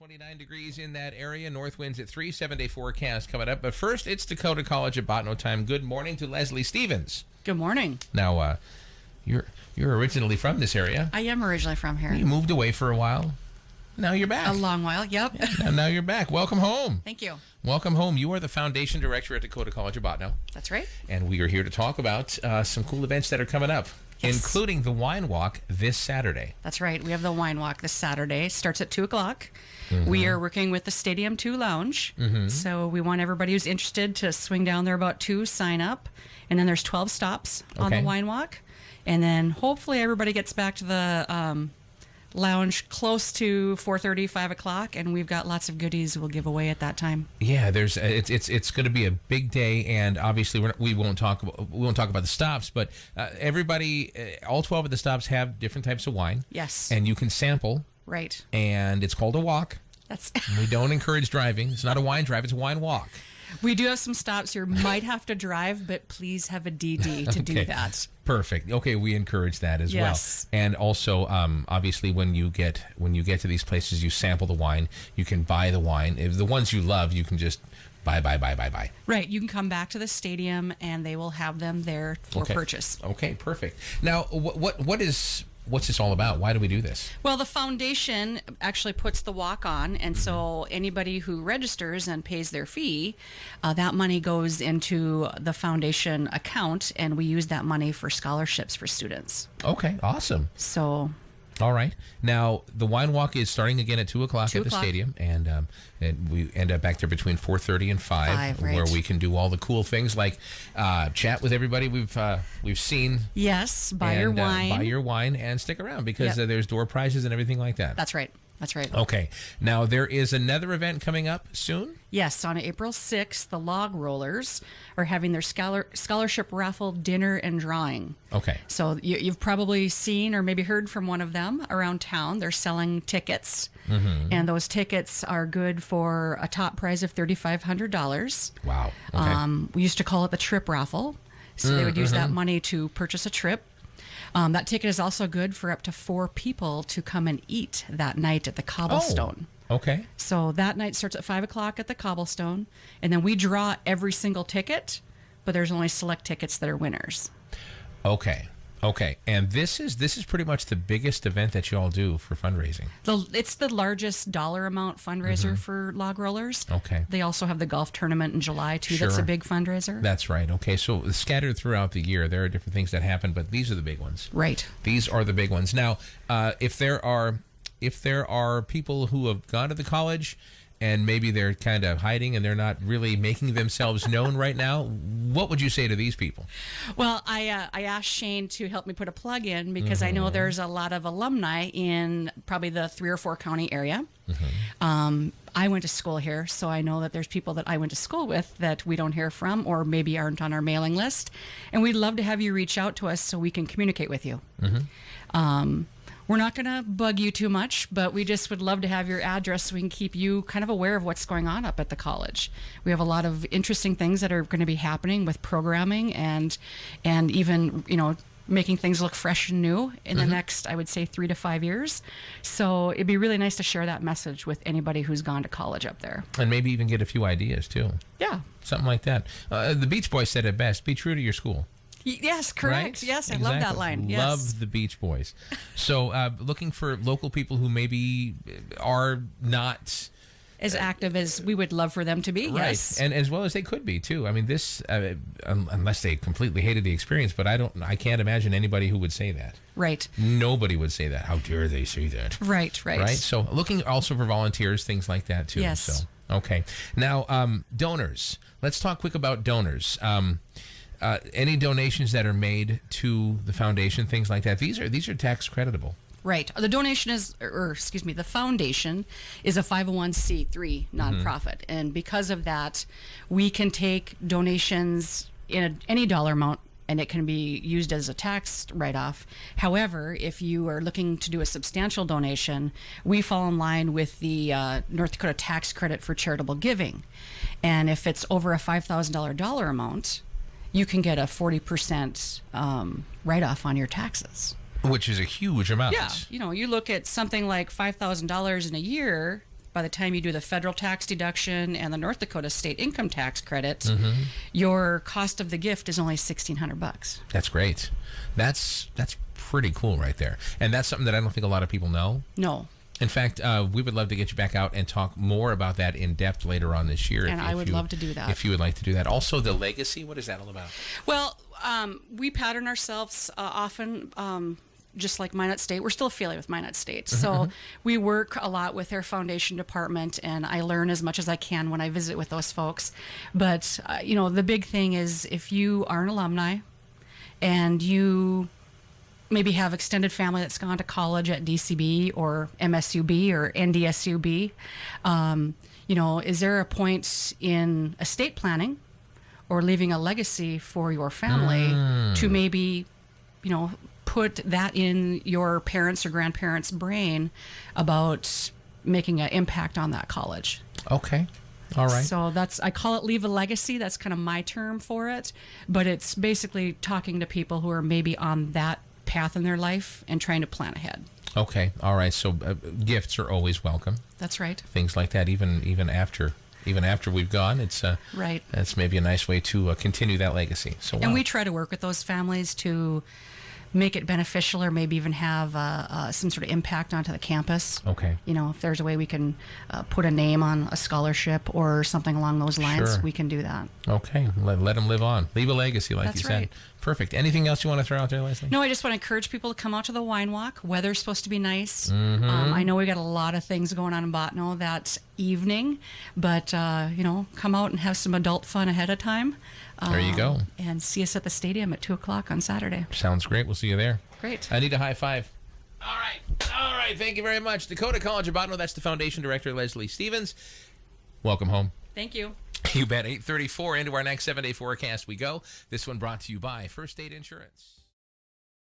29 degrees in that area. North winds at 3, 7-day forecast coming up. But first, it's Dakota College at Botno time. Good morning to Leslie Stevens. Good morning. Now, you're originally from this area. I am originally from here. You moved away for a while. Now you're back. A long while, yep. Now you're back. Welcome home. Thank you. Welcome home. You are the foundation director at Dakota College at Botno. That's right. And we are here to talk about some cool events that are coming up. Yes. Including the Wine Walk this Saturday. That's right. We have the Wine Walk this Saturday. Starts at 2 o'clock. Mm-hmm. We are working with the Stadium 2 Lounge. Mm-hmm. So we want everybody who's interested to swing down there about 2, sign up. And then there's 12 stops on the Wine Walk. And then hopefully everybody gets back to the lounge close to 4:30, 5 o'clock, and we've got lots of goodies we'll give away at that time. Yeah, there's it's going to be a big day, and obviously we won't talk about the stops, but everybody, all 12 of the stops have different types of wine. Yes, and you can sample. Right, and it's called a walk. That's we don't encourage driving. It's not a wine drive; it's a wine walk. We do have some stops you might have to drive, but please have a DD to do that. Perfect. Okay, we encourage that as well. And also, obviously, when you get to these places, you sample the wine. You can buy the wine. If the ones you love, you can just buy. Right. You can come back to the stadium, and they will have them there for purchase. Okay. Perfect. Now, what's this all about? Why do we do this? Well, the foundation actually puts the walk on, and so anybody who registers and pays their fee, that money goes into the foundation account, and we use that money for scholarships for students. Okay, awesome. So... All right. Now, the Wine Walk is starting again at 2 o'clock at the stadium, and we end up back there between 4:30 and 5, right, where we can do all the cool things like chat with everybody we've seen. Yes, buy your wine and stick around because there's door prizes and everything like that. That's right. That's right. Okay. Now, there is another event coming up soon? Yes. On April 6th, the Log Rollers are having their scholarship raffle dinner and drawing. Okay. So you've probably seen or maybe heard from one of them around town. They're selling tickets, and those tickets are good for a top prize of $3,500. Wow. Okay. We used to call it the trip raffle. So they would use that money to purchase a trip. That ticket is also good for up to 4 people to come and eat that night at the Cobblestone. Oh, okay. So that night starts at 5 o'clock at the Cobblestone, and then we draw every single ticket, but there's only select tickets that are winners. Okay. And this is pretty much the biggest event that you all do for fundraising. It's the largest dollar amount fundraiser for Log Rollers. Okay. They also have the golf tournament in July, too. Sure. That's a big fundraiser. That's right. Okay, so scattered throughout the year, there are different things that happen, but these are the big ones. Right. These are the big ones. Now, if there are people who have gone to the college and maybe they're kind of hiding and they're not really making themselves known right now, what would you say to these people? Well, I asked Shane to help me put a plug in because I know there's a lot of alumni in probably the 3 or 4 county area. I went to school here, so I know that there's people that I went to school with that we don't hear from or maybe aren't on our mailing list. And we'd love to have you reach out to us so we can communicate with you. We're not going to bug you too much, but we just would love to have your address so we can keep you kind of aware of what's going on up at the college. We have a lot of interesting things that are going to be happening with programming and even, making things look fresh and new in the next, I would say, 3 to 5 years. So it'd be really nice to share that message with anybody who's gone to college up there. And maybe even get a few ideas, too. Yeah. Something like that. The Beach Boys said it best, be true to your school. Yes, correct. Right? Yes, I love that line. Yes. Love the Beach Boys. So looking for local people who maybe are not as active as we would love for them to be. Right. Yes, and as well as they could be too. I mean, this unless they completely hated the experience, but I can't imagine anybody who would say that. Right. Nobody would say that. How dare they say that? Right. So looking also for volunteers, things like that too. Yes. So okay. Now donors. Let's talk quick about donors. Any donations that are made to the foundation, things like that, these are tax creditable. Right. The the foundation is a 501c3 nonprofit. And because of that, we can take donations in any dollar amount and it can be used as a tax write-off. However, if you are looking to do a substantial donation, we fall in line with the North Dakota tax credit for charitable giving. And if it's over a $5,000 dollar amount, you can get a 40% write-off on your taxes. Which is a huge amount. Yeah. You look at something like $5,000 in a year by the time you do the federal tax deduction and the North Dakota state income tax credit, Mm-hmm. your cost of the gift is only $1,600. That's great. That's pretty cool right there. And that's something that I don't think a lot of people know. No. In fact, we would love to get you back out and talk more about that in depth later on this year. And I would love to do that. If you would like to do that. Also, the legacy, what is that all about? Well, we pattern ourselves often, just like Minot State. We're still affiliated with Minot State. So we work a lot with their foundation department, and I learn as much as I can when I visit with those folks. But, the big thing is if you are an alumni and you maybe have extended family that's gone to college at DCB or MSUB or NDSUB, is there a point in estate planning or leaving a legacy for your family to maybe, put that in your parents' or grandparents' brain about making an impact on that college? Okay. All right. So I call it leave a legacy. That's kind of my term for it. But it's basically talking to people who are maybe on that path in their life and trying to plan ahead. Okay. All right. So gifts are always welcome. That's right. Things like that, even after we've gone, it's right. That's maybe a nice way to continue that legacy. So and we try to work with those families to make it beneficial or maybe even have some sort of impact onto the campus. Okay. If there's a way we can put a name on a scholarship or something along those lines, Sure. we can do that. Okay. Let them live on. Leave a legacy, like That's you said. right. Perfect. Anything else you want to throw out there, Leslie? No, I just want to encourage people to come out to the wine walk. Weather's supposed to be nice. I know we got a lot of things going on in Bottineau that evening, but come out and have some adult fun ahead of time. There you go. And see us at the stadium at 2:00 on Saturday. Sounds great. We'll see you there. Great. I need a high five. All right. Thank you very much. Dakota College of Bottineau. That's the foundation director, Leslie Stevens. Welcome home. Thank you. You bet. 8:34 into our next 7-day forecast we go. This one brought to you by First State Insurance.